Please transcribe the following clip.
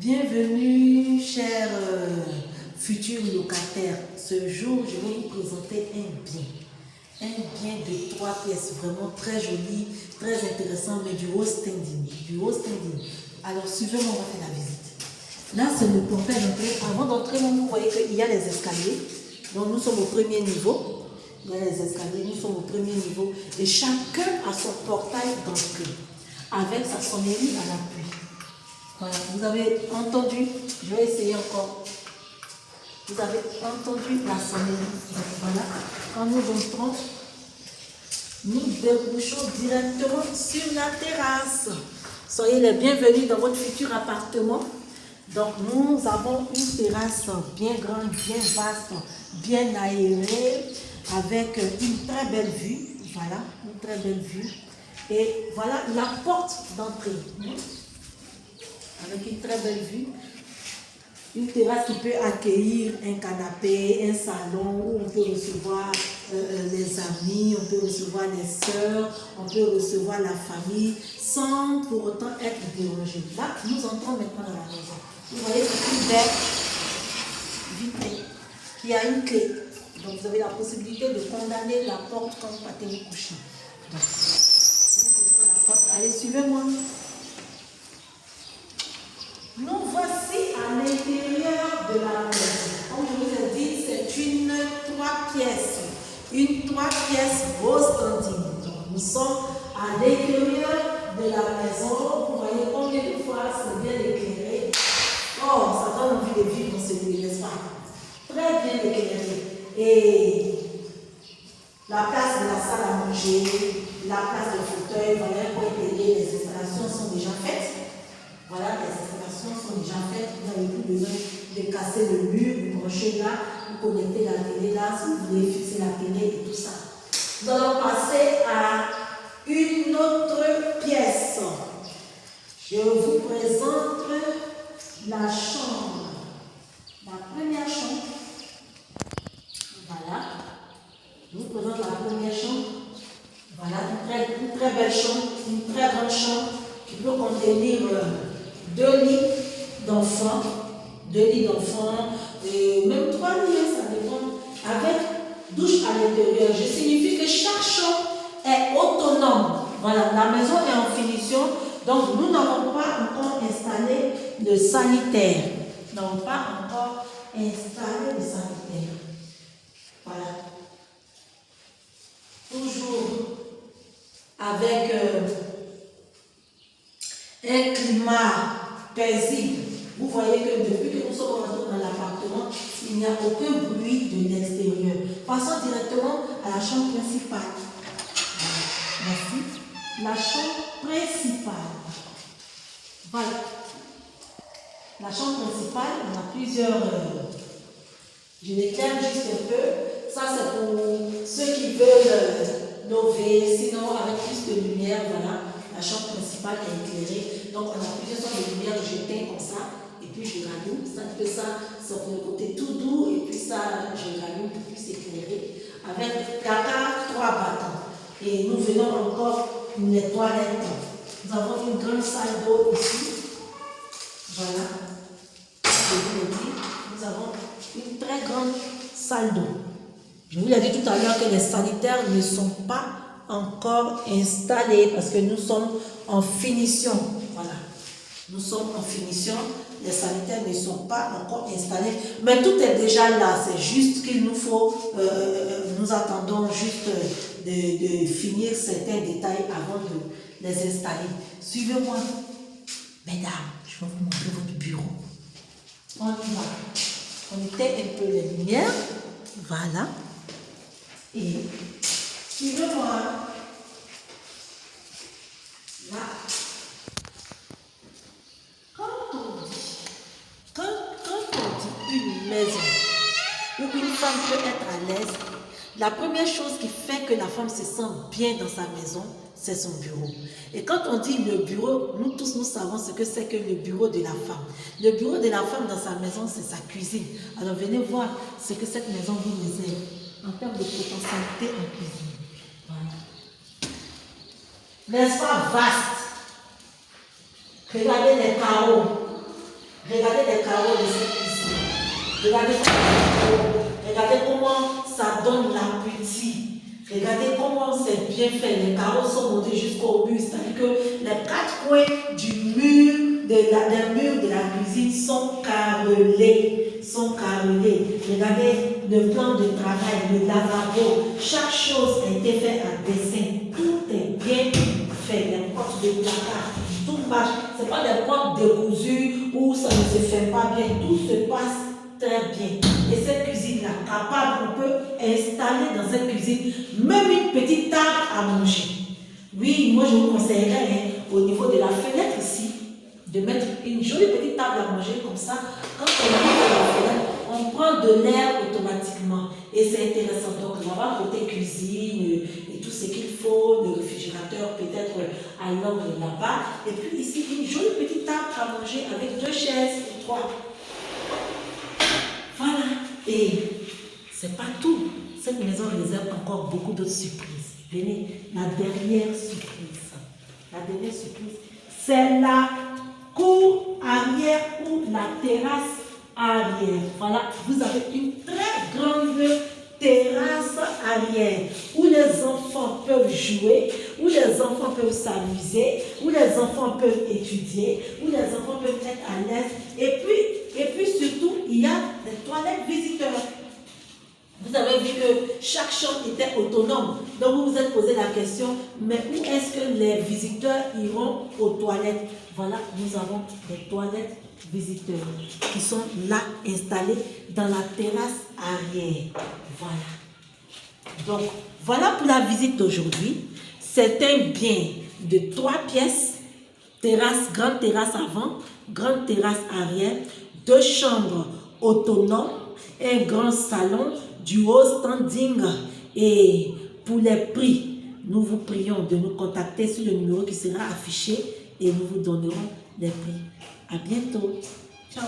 Bienvenue, chers futurs locataires. Ce jour, je vais vous présenter un bien. Un bien de 3 pièces, vraiment très joli, très intéressant, mais du haut standing. Alors, suivez-moi, on va faire la visite. Là, c'est le portail d'entrée. Avant d'entrer, vous voyez qu'il y a les escaliers. Donc, nous sommes au premier niveau. Il y a les escaliers, nous sommes au premier niveau. Et chacun a son portail d'entrée, avec sa sonnerie à l'appui. Voilà, vous avez entendu, je vais essayer encore. Vous avez entendu la sonnerie. Donc voilà, quand nous entrons, nous débouchons directement sur la terrasse. Soyez les bienvenus dans votre futur appartement. Donc nous avons une terrasse bien grande, bien vaste, bien aérée, avec une très belle vue. Voilà, une très belle vue. Et voilà la porte d'entrée. Avec une très belle vue. Une terrasse qui peut accueillir un canapé, un salon où on peut recevoir les amis, on peut recevoir les sœurs, on peut recevoir la famille sans pour autant être dérangé. Là, nous entrons maintenant dans la maison. Vous voyez, c'est une belle vitrée qui a une clé. Donc, vous avez la possibilité de condamner la porte quand vous partez vous coucher. Donc, la porte. Allez, suivez-moi. Nous voici à l'intérieur de la maison. Comme je vous ai dit, c'est une 3 pièces. Une 3 pièces beau standing. Donc, nous sommes à l'intérieur de la maison. Vous voyez combien de fois c'est bien éclairé. Oh, ça donne envie de vivre dans ce lieu, n'est-ce pas? Très bien éclairé. Et la place de la salle à manger, la place de fauteuil, voilà, pour payer, les installations sont déjà faites. Voilà, les installations sont déjà faites. Vous n'avez plus besoin de casser le mur, vous branchez là, vous connectez la télé là, si vous voulez fixer la télé et tout ça. Nous allons passer à une autre pièce. Je vous présente la chambre. La première chambre. Voilà. Je vous présente la première chambre. Voilà, une très belle chambre, une très grande chambre qui peut contenir 2 lits d'enfants, et même 3 lits, ça dépend, avec douche à l'intérieur. Je signifie que chaque chambre est autonome. Voilà, la maison est en finition, donc nous n'avons pas encore installé le sanitaire. Nous n'avons pas encore installé le sanitaire. Voilà. Toujours avec un climat paisible. Vous voyez que depuis que nous sommes rentrés dans l'appartement, il n'y a aucun bruit de l'extérieur. Passons directement à la chambre principale. Merci. La chambre principale. Voilà. La chambre principale, on a plusieurs. Je l'éclaire juste un peu. Ça, c'est pour ceux qui veulent lever, sinon avec plus de lumière, voilà. La chambre principale est éclairée. Donc, on a plusieurs sortes de lumière que je teins comme ça. Et puis, je rallume. C'est-à-dire que ça, c'est pour le côté tout doux. Et puis, ça, je rallume pour plus éclairer. Avec 3 bâtons. Et nous venons encore les toilettes. Nous avons une grande salle d'eau ici. Voilà. Je vous l'ai dit. Nous avons une très grande salle d'eau. Je vous l'ai dit tout à l'heure que les sanitaires ne sont pas encore installés parce que nous sommes en finition. Voilà. Nous sommes en finition. Les sanitaires ne sont pas encore installés. Mais tout est déjà là. C'est juste qu'il nous faut... nous attendons juste de finir certains détails avant de les installer. Suivez-moi. Mesdames, je vais vous montrer votre bureau. On y va. On éteint un peu les lumières. Voilà. Et suivez-moi. Là. Quand on dit une maison où une femme peut être à l'aise, la première chose qui fait que la femme se sent bien dans sa maison, c'est son bureau. Et quand on dit le bureau, nous tous nous savons ce que c'est que le bureau de la femme. Le bureau de la femme dans sa maison, c'est sa cuisine. Alors venez voir ce que cette maison vous réserve en termes de potentialité en cuisine. Voilà. N'est-ce pas vaste? Regardez les carreaux. Regardez les carreaux de cette cuisine. Regardez comment ça donne l'appétit. Regardez comment c'est bien fait. Les carreaux sont montés jusqu'au mur. C'est-à-dire que les 4 coins du mur, des murs de la cuisine sont carrelés. Regardez le plan de travail, le lavabo. Chaque chose a été faite en dessin. Tout est bien fait. Les portes de placard, tout marche. Ce n'est pas des portes décousues où ça ne se fait pas bien. Tout se passe très bien. Et cette cuisine-là, capable, on peut installer dans cette cuisine même une petite table à manger. Oui, moi je vous conseillerais au niveau de la fenêtre ici, de mettre une jolie petite table à manger comme ça. Quand on ouvre la fenêtre, on prend de l'air automatiquement. Et c'est intéressant. Donc là-bas, côté cuisine et tout ce qu'il faut, le réfrigérateur peut-être à l'angle là-bas. Et puis ici, une jolie petite table à manger avec 2 chaises ou 3. Voilà, et c'est pas tout. Cette maison réserve encore beaucoup d'autres surprises. Venez, la dernière surprise. La dernière surprise, c'est la cour arrière ou la terrasse arrière. Voilà, vous avez une très grande terrasse arrière où les enfants peuvent jouer, où les enfants peuvent s'amuser, où les enfants peuvent étudier, où les enfants peuvent être à l'aise. Et puis surtout, il y a des toilettes visiteurs. Vous avez vu que chaque chambre était autonome. Donc vous vous êtes posé la question, mais où est-ce que les visiteurs iront aux toilettes? Voilà, nous avons des toilettes visiteurs qui sont là installées dans la terrasse arrière. Voilà. Donc voilà pour la visite d'aujourd'hui. C'est un bien de 3 pièces, terrasse, grande terrasse avant, grande terrasse arrière, 2 chambres autonomes, un grand salon, du haut standing. Et pour les prix, nous vous prions de nous contacter sur le numéro qui sera affiché et nous vous donnerons les prix. À bientôt. Ciao.